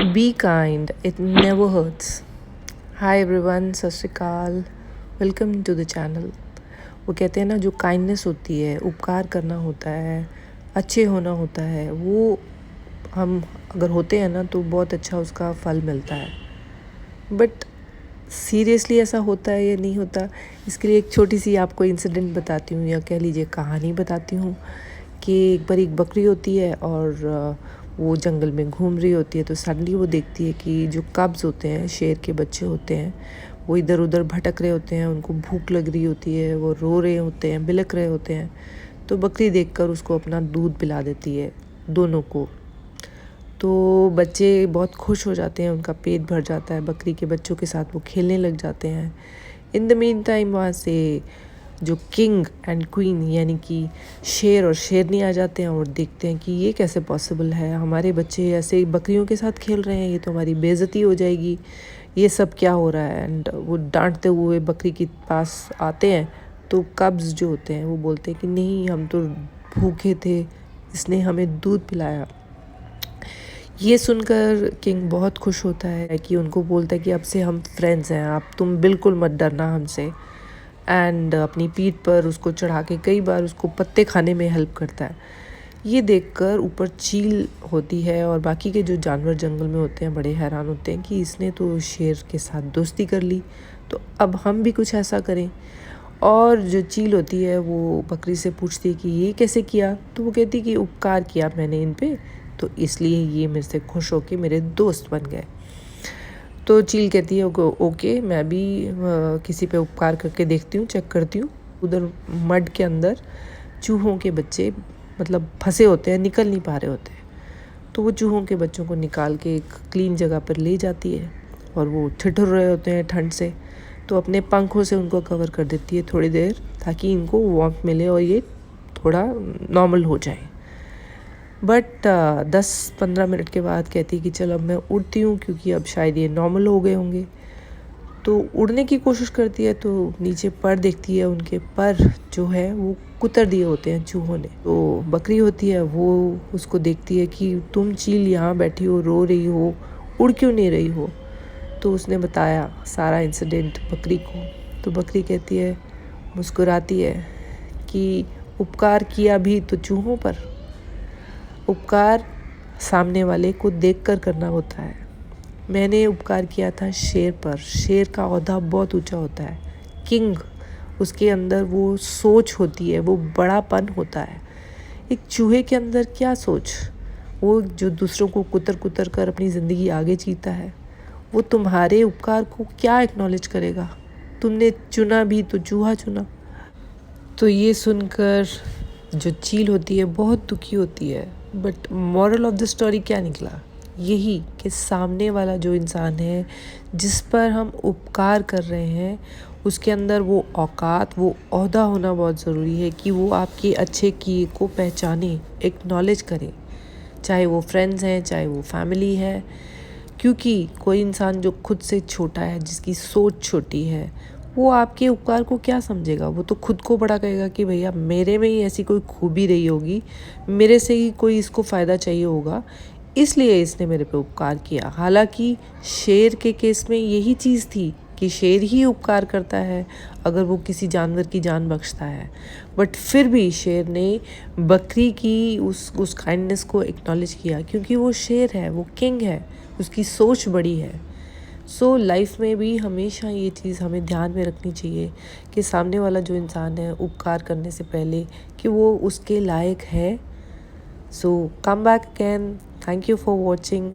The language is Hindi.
B kind, it never hurts. Hi everyone, सत श्री अकाल, वेलकम टू द चैनल। वो कहते हैं ना, जो काइंडनेस होती है, उपकार करना होता है, अच्छे होना होता है, वो हम अगर होते हैं ना तो बहुत अच्छा उसका फल मिलता है। बट सीरियसली ऐसा होता है या नहीं होता, इसके लिए एक छोटी सी आपको इंसिडेंट बताती हूँ, या कह लीजिए कहानी बताती हूँ। कि एक बार एक बकरी होती है और वो जंगल में घूम रही होती है, तो सडनली वो देखती है कि जो कब्ज़ होते हैं, शेर के बच्चे होते हैं, वो इधर उधर भटक रहे होते हैं, उनको भूख लग रही होती है, वो रो रहे होते हैं, बिलक रहे होते हैं। तो बकरी देखकर उसको अपना दूध पिला देती है, दोनों को। तो बच्चे बहुत खुश हो जाते हैं, उनका पेट भर जाता है, बकरी के बच्चों के साथ वो खेलने लग जाते हैं। इन द मीन टाइम वहाँ से जो किंग एंड क्वीन यानी कि शेर और शेरनी आ जाते हैं और देखते हैं कि ये कैसे पॉसिबल है, हमारे बच्चे ऐसे बकरियों के साथ खेल रहे हैं, ये तो हमारी बेइज्जती हो जाएगी, ये सब क्या हो रहा है। एंड वो डांटते हुए बकरी के पास आते हैं। तो कब्ज़ जो होते हैं वो बोलते हैं कि नहीं, हम तो भूखे थे, इसने हमें दूध पिलाया। ये सुनकर किंग बहुत खुश होता है कि उनको बोलता है कि अब से हम फ्रेंड्स हैं, आप तुम बिल्कुल मत डरना हमसे। एंड अपनी पीठ पर उसको चढ़ा के कई बार उसको पत्ते खाने में हेल्प करता है। ये देखकर ऊपर चील होती है और बाकी के जो जानवर जंगल में होते हैं बड़े हैरान होते हैं कि इसने तो शेर के साथ दोस्ती कर ली, तो अब हम भी कुछ ऐसा करें। और जो चील होती है वो बकरी से पूछती है कि ये कैसे किया। तो वो कहती है कि उपकार किया मैंने इन पे, तो इसलिए ये मेरे से खुश होके मेरे दोस्त बन गए। तो चील कहती है ओके, मैं भी किसी पे उपकार करके देखती हूँ, चेक करती हूँ। उधर मड के अंदर चूहों के बच्चे मतलब फंसे होते हैं, निकल नहीं पा रहे होते। तो वो चूहों के बच्चों को निकाल के एक क्लीन जगह पर ले जाती है और वो ठिठुर रहे होते हैं ठंड से, तो अपने पंखों से उनको कवर कर देती है थोड़ी देर, ताकि इनको वार्मथ मिले और ये थोड़ा नॉर्मल हो जाए। बट 10-15 मिनट के बाद कहती है कि चलो अब मैं उड़ती हूँ, क्योंकि अब शायद ये नॉर्मल हो गए होंगे। तो उड़ने की कोशिश करती है, तो नीचे पर देखती है, उनके पर जो है वो कुतर दिए होते हैं चूहों ने। तो बकरी होती है वो उसको देखती है कि तुम चील यहाँ बैठी हो, रो रही हो, उड़ क्यों नहीं रही हो। तो उसने बताया सारा इंसिडेंट बकरी को। तो बकरी कहती है, मुस्कुराती है कि उपकार किया भी तो चूहों पर, उपकार सामने वाले को देखकर करना होता है। मैंने उपकार किया था शेर पर। शेर का ओहदा बहुत ऊंचा होता है, किंग, उसके अंदर वो सोच होती है, वो बड़ापन होता है। एक चूहे के अंदर क्या सोच, वो जो दूसरों को कुतर कुतर कर अपनी ज़िंदगी आगे जीता है, वो तुम्हारे उपकार को क्या एक्नॉलेज करेगा। तुमने चुना भी तो चूहा चुना। तो ये सुनकर जो चील होती है बहुत दुखी होती है। But moral of the story क्या निकला, यही कि सामने वाला जो इंसान है जिस पर हम उपकार कर रहे हैं, उसके अंदर वो औकात, वो ओहदा होना बहुत ज़रूरी है कि वो आपके अच्छे किए को पहचाने, एक्नॉलेज करे, चाहे वो फ्रेंड्स हैं, चाहे वो फैमिली है। क्योंकि कोई इंसान जो खुद से छोटा है, जिसकी सोच छोटी है, वो आपके उपकार को क्या समझेगा। वो तो खुद को बड़ा कहेगा कि भैया मेरे में ही ऐसी कोई खूबी रही होगी, मेरे से ही कोई इसको फ़ायदा चाहिए होगा, इसलिए इसने मेरे पे उपकार किया। हालांकि शेर के केस में यही चीज़ थी कि शेर ही उपकार करता है अगर वो किसी जानवर की जान बख्शता है। बट फिर भी शेर ने बकरी की उस काइंडनेस को एक्नॉलेज किया, क्योंकि वो शेर है, वो किंग है, उसकी सोच बड़ी है। सो लाइफ में भी हमेशा ये चीज़ हमें ध्यान में रखनी चाहिए कि सामने वाला जो इंसान है, उपकार करने से पहले कि वो उसके लायक है। So come back again, thank you for watching.